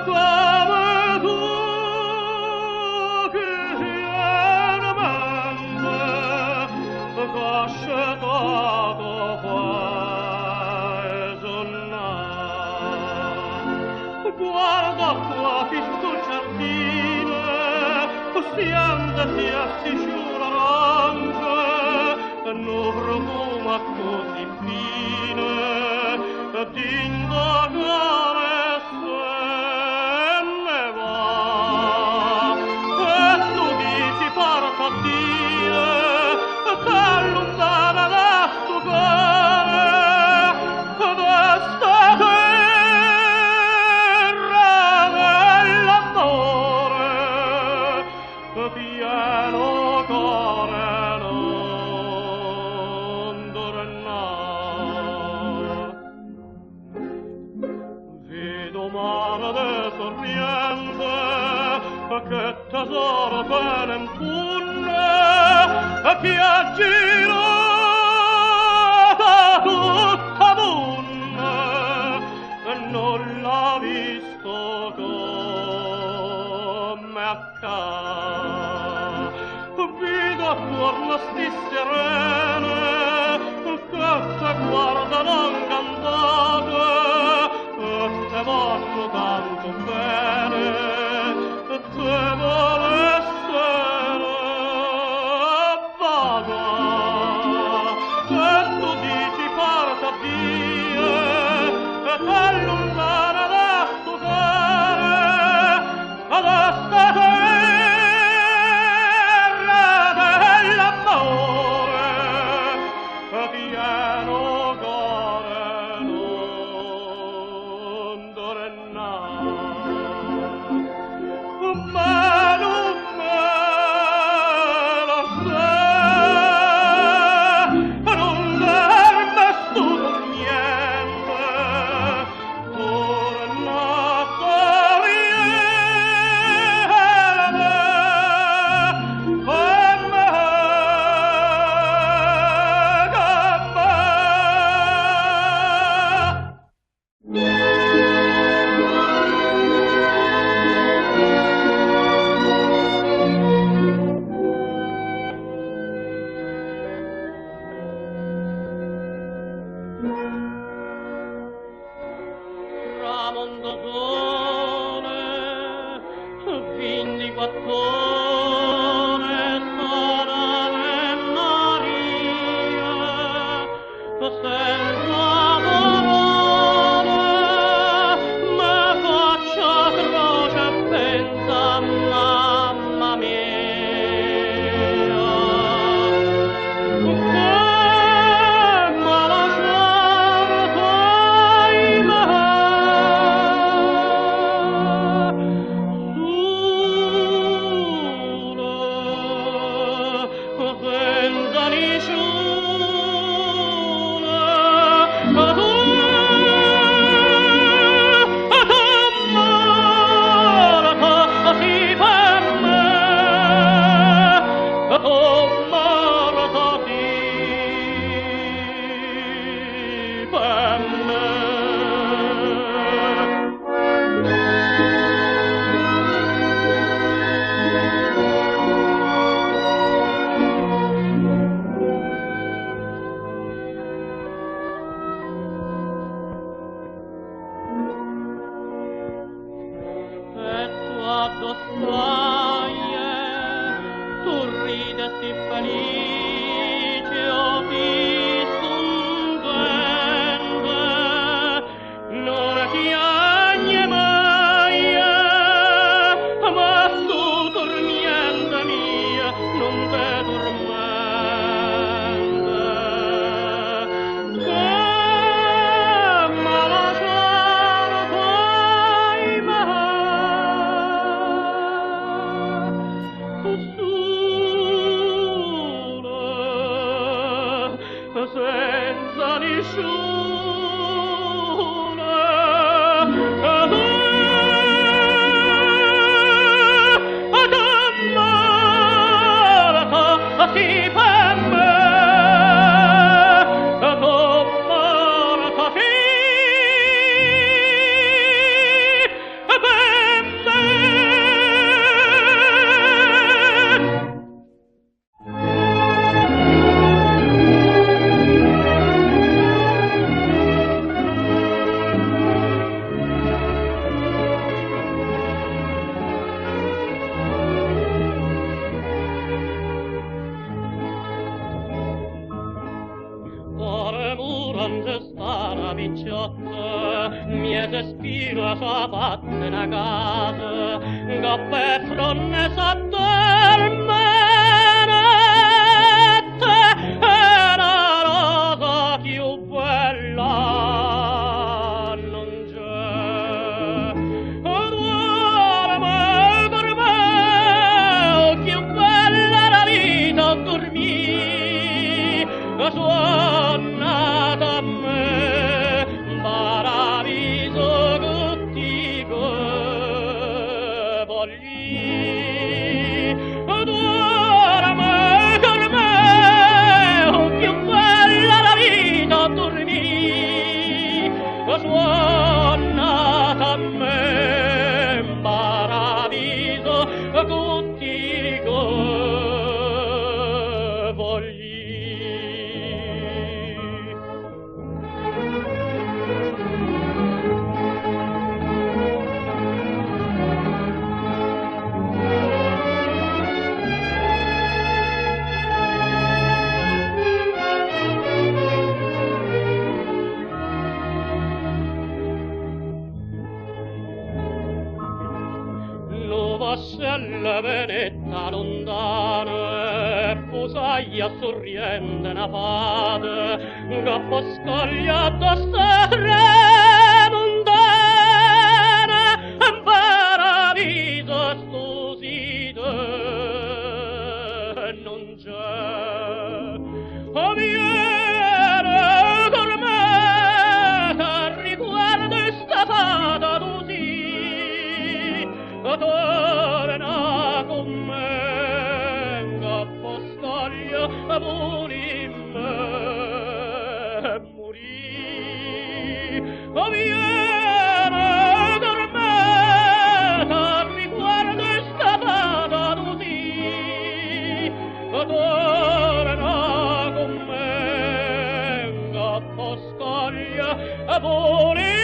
come tu che fieramente cascetato paesonna. Guarda qua che sto giardino stiandati a sicura arancia e non profuma così fine d'indagare se ne va e tu dici porta Dio che lontana da sto cuore da sta terra dell'amore pieno cuore non torna. Vedo mare de sorriente che tesoro bene in punne e che aggirata tutta bunne e non l'ha visto come accade. Vedo attorno sti serene che te guardano incantate e te vanno tanto bene e te volessero vaga e tu dici porta Dio e te lontana da sto cuore ad sta terra dell'amore pieno cuore non torna. Ma non me lo sai, non darmi sto niente, torna tramonto sole, 24 ore sarà Maria, senza parole, ma faccia croce e pensa mamma mia. Ma lasciarti tu ridesti felice o ti stungente, non ti agne mai, ma su torniente mia non te tormenta. Ma lasciar mai mai vicino a sua vattene casa, gappe fronne s'addormenette, e la rosa più bella non c'è. Dorme per me, più bella la vita dormì, suonata a me, paradiso tutti che vogli. Dorme per me, più bella la vita dormì, suonata a me, paradiso tutti che vogli. Vascella venetta lontana e posaglia sorriente una fata, gappo scagliata stare montana, in paradiso sto sito non c'è. Viene con me, riguardo sta fata così, torna con me, gappo scaglia, morì me, morì. Viene con me, riguardo sta fata così, torna con me, gappo scaglia, morì.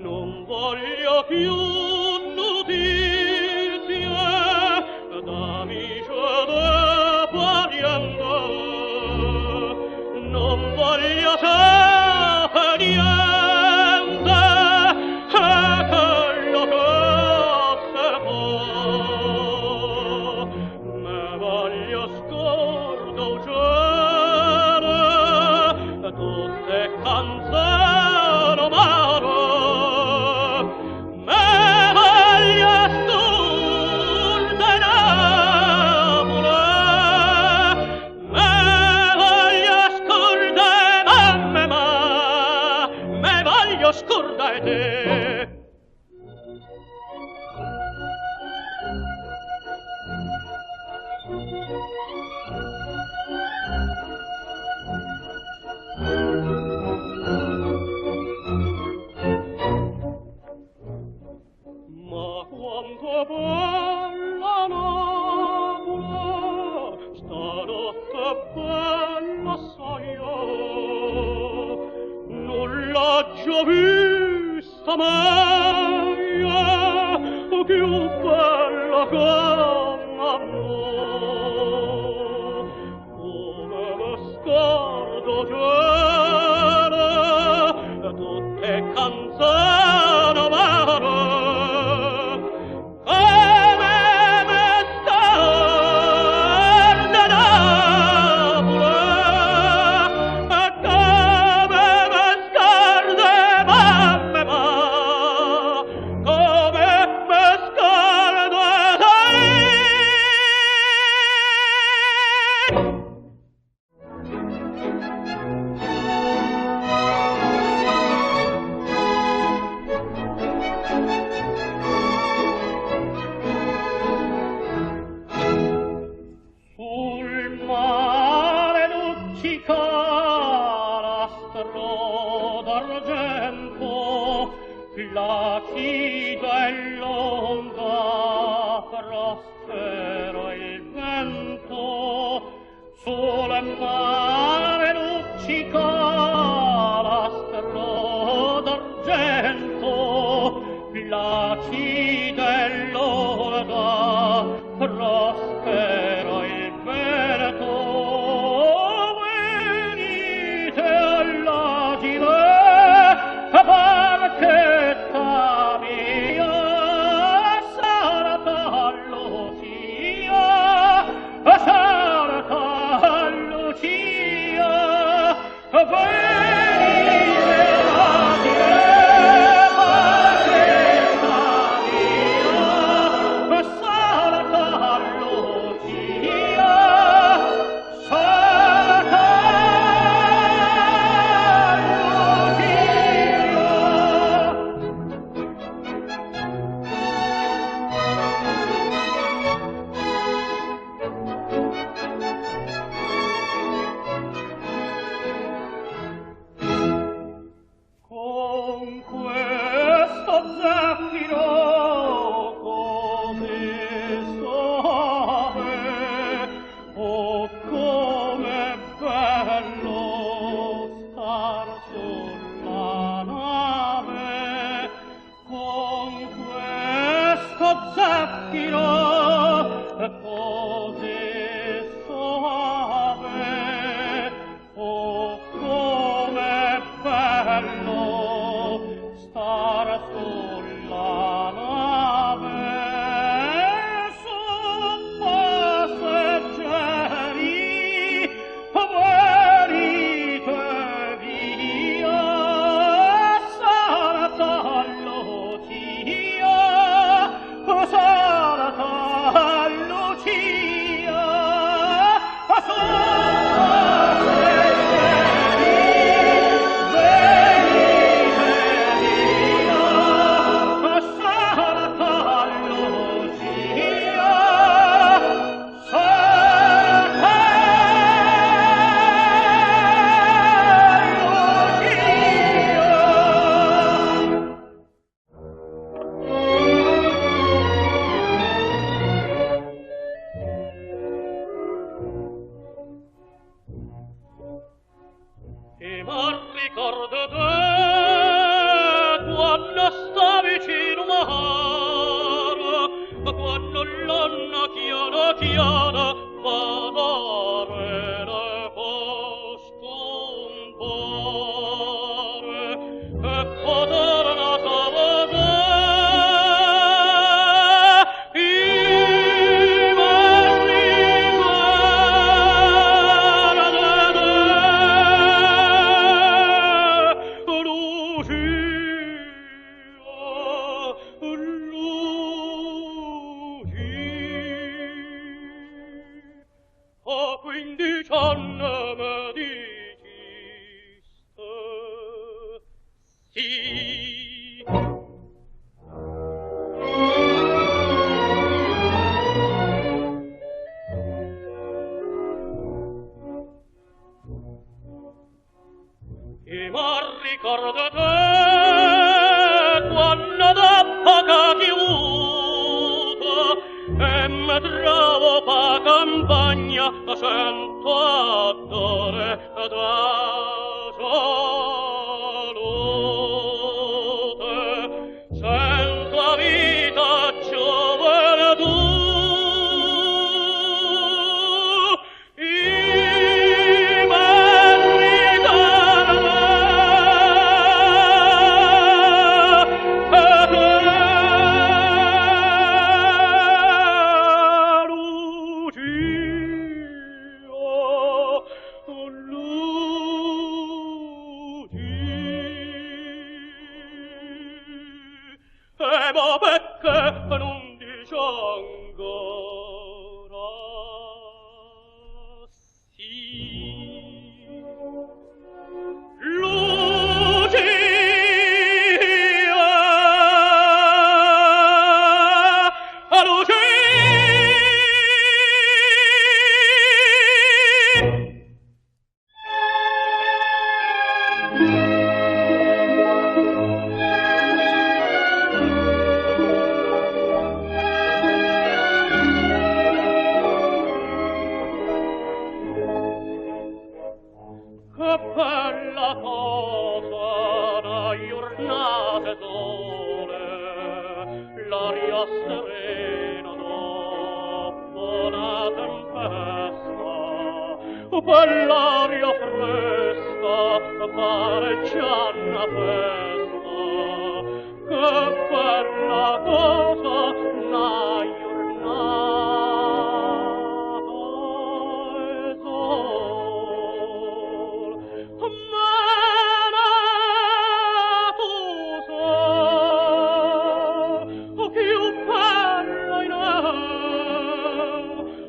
Non voglio più notizie d'amici e parenti, non voglio sapere niente, è quello che se può. Me voglio scordare tutte canzoni amare, me voglio scordare Napoli, me voglio scordare me, ma me voglio scordare te. Ma quanto bella Napoli, stanotte bella assai io, non l'ho già vista meglio, più bella che amore. Come lo scordo c'era tutte canzoni amare, come me placido e l'onda, prospero il vento, sul mare luccica l'astro d'argento, placido e l'onda, prospero il vento. Venite all'agile, barchetta mia, sarata Lucia, sarata Lucia, venite all'agile, barchetta mia, sarata Lucia, sarata con questo zeffiro così soave, oh com'è bello star sulla nave, con questo zeffiro così soave, oh com'è bello star sulla nave, son passeggeri, venite via, sarata Lucia, sarata Lucia, son e ma ricordo te quando sta vicino mare, quando l'onna chiara va dare le poscompare e poterna salvare i a 15 anni mi diciste sì. E ma ricordo te quando dopo che ti ho avuto e mi trovo pa campagna, sento adore da salute, sento a vita gioventù, i ma perché non dici ancora sì? Lucia, Lucia. quell'aria fresca pare già una festa, che bella cosa una giornata e sol. Ma tu sei più bella in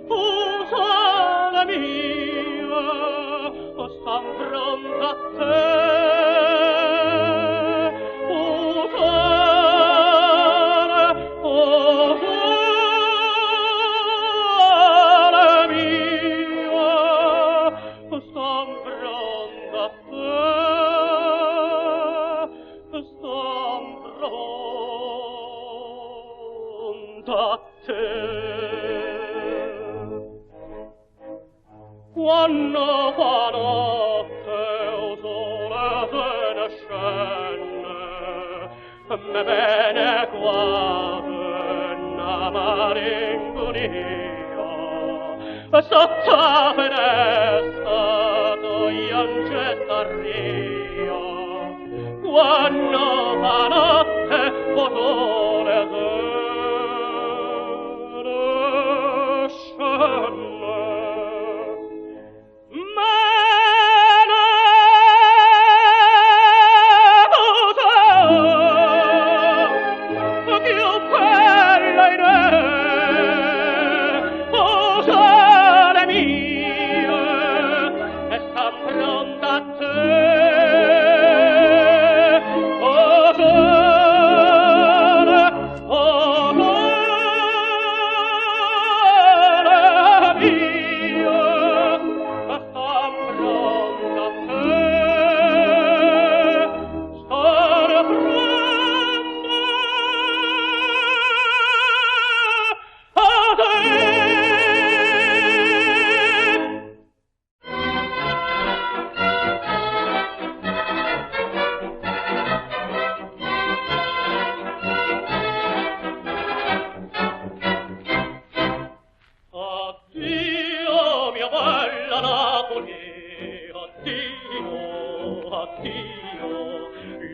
tu sole mia, stan pronta a te. Quando fa notte o sole se ne scende, me bene quasi una malinconia, sotto la finestra io getta ria. Quando fa notte o sole se ne scende,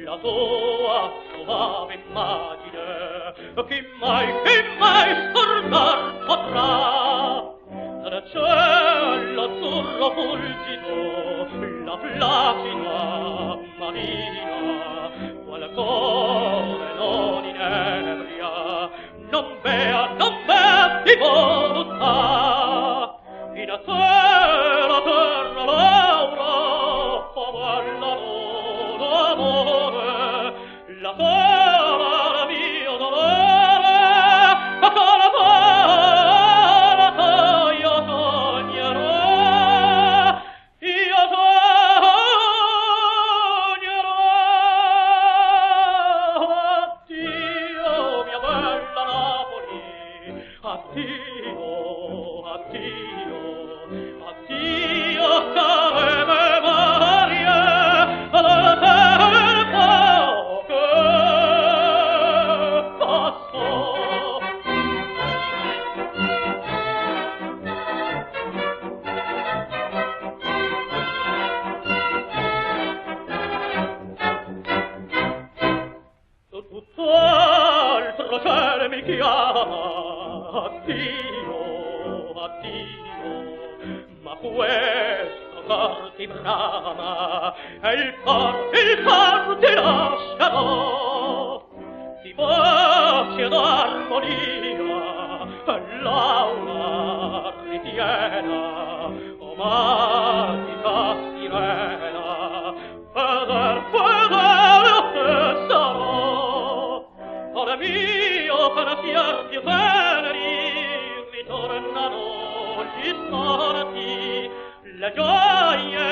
la tua suave immagine chi mai scordar potrà tra cielo azzurro fulgido la placida marina qualcosa non inebria non bea di volontà in a terra Laura favellano d'amore la terra mio dolore con la terra io sognerò addio mia bella Napoli addio care memorie del tempo che passò. Tutt'altro cielo mi chiama addio ma questo cor ti brama e il cor ti lascerò di voce d'armonia Laura ritiena o magica sirena fedele te sarò ora mio pensier più teneri ritornano gli storti le gioie